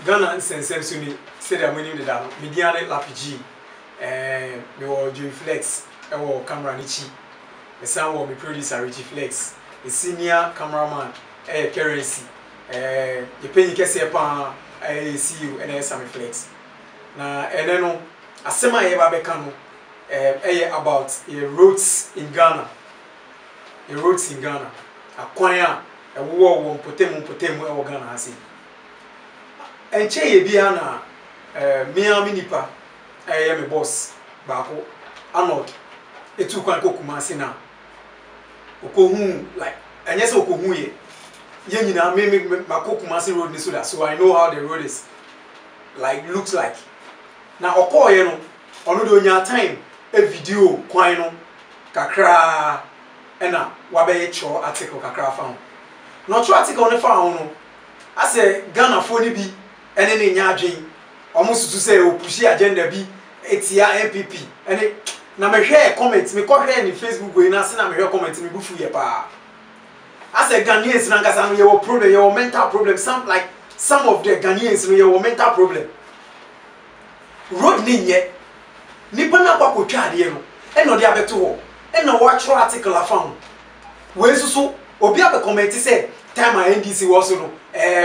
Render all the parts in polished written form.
Ghana sensem suni say the money the down mediane lapg me wo Joy Flex e wo camera ni chi e san wo me producer Richie Flex e senior cameraman Currency ye penyi kese pa CEO and Sammy Flex na ene no asema ye ba beka no about roads in Ghana. Roads in Ghana akwan a wo potemu e wo Ghana ase enche ye bia na Miami nipa me boss baako Arnold etu kwan kokuma ase na okohu like enye se okohu ye nyina me makokuma ase road ni so I know how the road is like looks like na okoye no ono de onya time a video kwan no kakra ena wabe cho article kakra fa ho no cho article ne fa ho no ase Ghana fo ni bi ene ne nya adwen omo susu se o pushi agenda bi etia MPP ene na me hwe comment me ko hwe ni Facebook we na se na me hwe comment me bufu ye pa ase Ghanaians na ngasa no ye wo problem ye wo mental problem some of the Ghanaians no ye wo mental problem road ni nye nipa na kwa kotwa ade no eno de abeto ho eno wa tro article afa ho we susu obi abe comment say time a NDC was no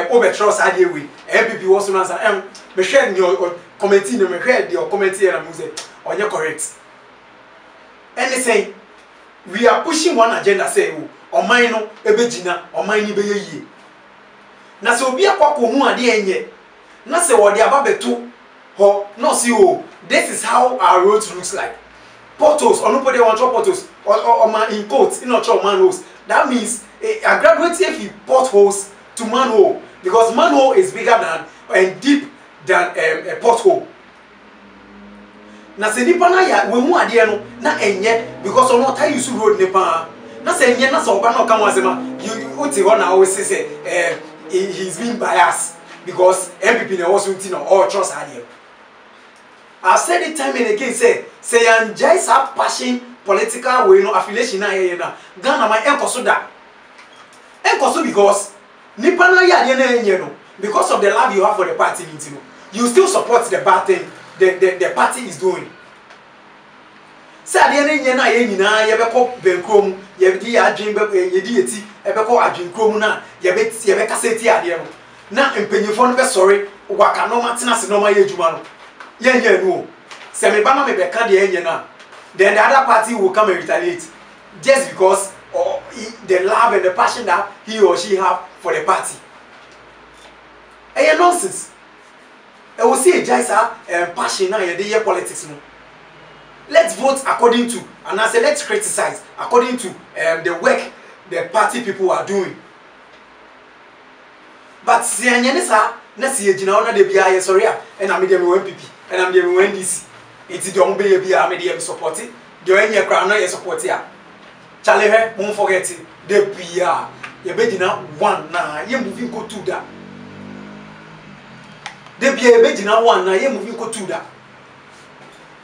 obe trust ade we MPP was no answer me share ni comment ni me share the comment here na me say onye correct anything we are pushing one agenda say oman no ebegina oman ni beyeye na se obi akwa ko hu ade enye na se wo de ababeto ho no see this is how our roads looks like potholes or nobody want to potholes or man in quotes in not manholes that means a graduate if you potholes to manhole because manhole is bigger than and deep than a pothole na se nipa na ya we mu ade no na enye because on not use road nipa na se enye na se oba na ka mo asema you uti ho na always say he's being biased because MPP na was unti no all trust ade. I've said it time and again say enjoy our passion political way no affiliation na here na Ghana my enkoso da enkoso because nipa na ya ade na enye no because of the love you have for the party no you still support the bad thing the party is doing say ade na enye na ye nyina ye beko benkrom ye di adwen ye di eti e beko adwen krom na ye be kaseti ade no na empenyefo no be sorry waka no matena se no ma ye adwuma no yenye no se me bana me beka de yenye na then the other party will come and retaliate just because the love and the passion that he or she have for the party nonsense e will see a jaisa passion na ye dey politics no let's vote according to and I say let's criticize according to the work the party people are doing but se anyane sa na se yegina ona de bia ye sorry and am dey me MPP and am dey me NDC enti de on be ye bia me dey support it de enye kra na ye support ya chale he won't forget it de bia ye be gina one na ye moving go to da de bia ye be gina one na ye moving go to da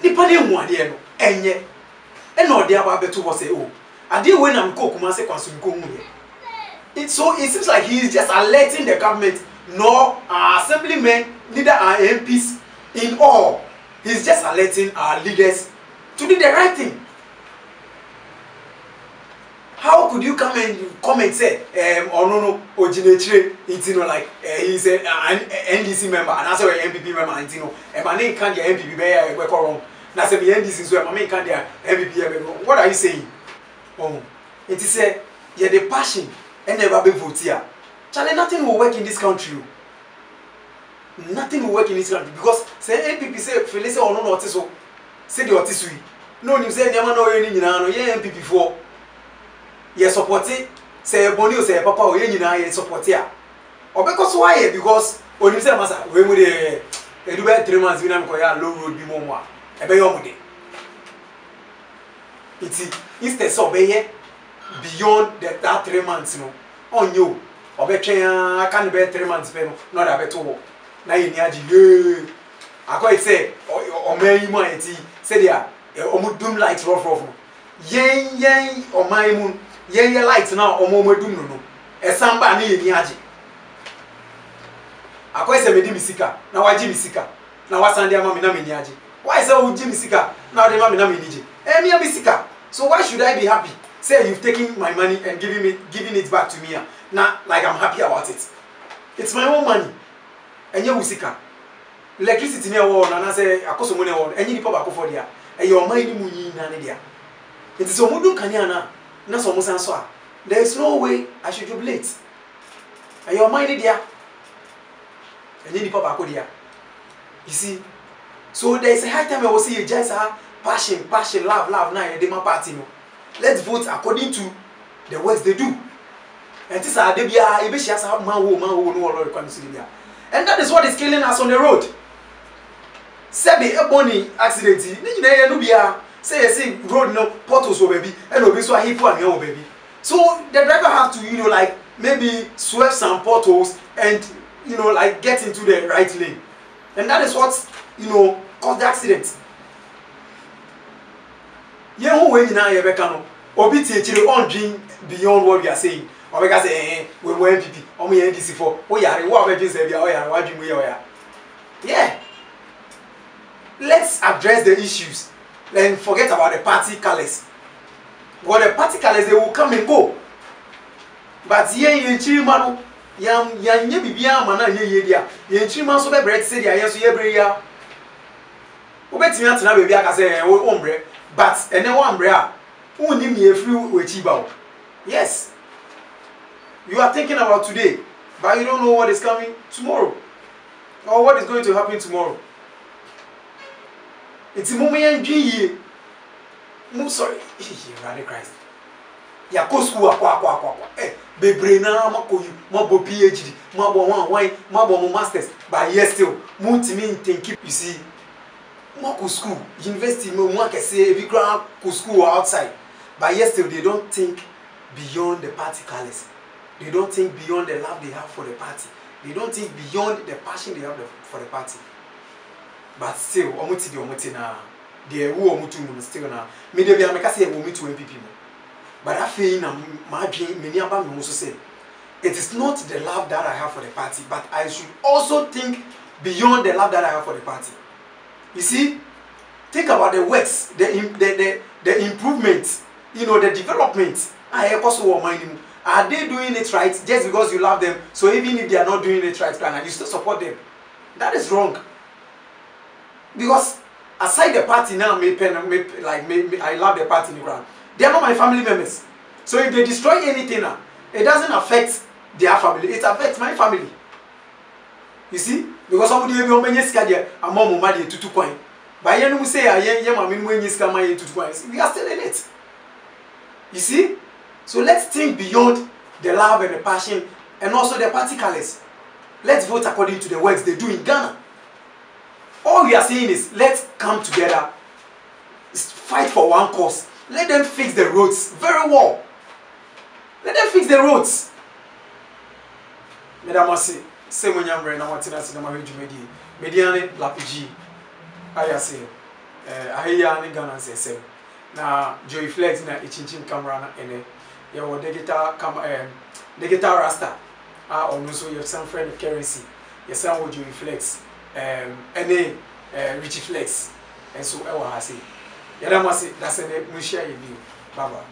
nipa de hu ade no enye e na ode aba beto ho say oh ade we na mko kuma se kwaso mko hu ye it seems like he is just alerting the government nor our assemblymen neither our MPs in all he's just alerting our leaders to do the right thing. How could you come and comment say no originate it's like he's an NDC member and also an MPP member and and my name can't the MPP be wrong na say the NDC so my name can't the MPP what are you saying it is say yeah the passion and never be vote here Charlie nothing will work in this country nothing will work in this country because say MPP say Felice or no so say the otisui no you say nyama no ye nyina no ye MPP for ye support it say boni o say papa o ye nyina ye support ya obeko so why because oni say masa we mu de edu be 3 months we na ko ya low road bi mo mo a e be yo mu de iti instead so be ye beyond that 3 months no on you obetwen aka ne be 3 months be no no da beto wo na ye ni agi ye akoy say o man yi mo enti say dia o mu dum light rough no yen o man mu yen light na o mo dum no esamba na ye ni agi akoy say me di misika na waji misika na wasande ama me na me ni age. Why say o ji misika na de ma me na me ni je? Eh me misika. So why should I be happy? Say you've taken my money and giving it back to me. Now like I'm happy about it. It's my own money. And you musika. Electricity near war and I say akoso money war any nipa ba ko for dia. E your mind mu yin na ne dia. It is omudun kanya na so mo san so a. There is no way I should jubilate. And your mind dia. Any nipa ba ko dia. You see? So there is a high time I will see you just passion, love, now a demo party. No. Let's vote according to the works they do. And this are debia, if she has a man who no Lord comes to Libya. And that is what is killing us on the road. Sebi a bonny accident, Nubia, say road no portals baby, and will be so hip one your baby. So the driver have to, like maybe swerve some portals and like get into the right lane. And that is what caused the accident. Yeah, who when now you become obi teaching on dream beyond what we are saying. Or because we were MPP, or me NDC for what we just say, what dream we are. Yeah. Let's address the issues. Then forget about the party colors. Because the party colors they will come and go. But here in Chirimano, yam bibia mana ye dia. Ye Chiriman so be bread say dia yeso ye bre ya. Obetimi atena baby aka say ombre. But and then one brea, who need me a free wechiba. Yes, you are thinking about today, but you don't know what is coming tomorrow or what is going to happen tomorrow. It's a moment and ye. I'm sorry, Radicalized Christ. Ya go school akwa. Be braina mako you, mabo PhD, mabo one, mabo masters, but yes still, multi think you see. More school, university, more can say every ground school outside. But yes, still they don't think beyond the party colors. They don't think beyond the love they have for the party. They don't think beyond the passion they have for the party. But still, omuti na they who omutu still na. Me dey be ameka say omutu MPP. But I feel na my dream many about me also say it is not the love that I have for the party, but I should also think beyond the love that I have for the party. You see, think about the works, the improvements, the development. Are they doing it right just because you love them? So even if they are not doing it right, you still support them. That is wrong. Because aside the party now, I love the party in the ground. They are not my family members. So if they destroy anything now, it doesn't affect their family. It affects my family. You see? Because somebody will be on many scadia, a mom will marry 2 coin. By you say, I am when you scam my 2 coins. We are still in it. You see? So let's think beyond the love and the passion and also the party colors. Let's vote according to the works they do in Ghana. All we are saying is let's come together, fight for one cause. Let them fix the roads very well. Let them fix the roads. Madam Masi. Se munyambre na watina sinema hejumedi mediane lapiji ayase aheya ni Ghana nsese na Joy Flex na ichinchin camera na ene ye wo digital rasta onu so ye some friend currency ye san wo Joy Flex ene Richie Flex enso e wa hase ye da mase da se ne mu share ye bi baba.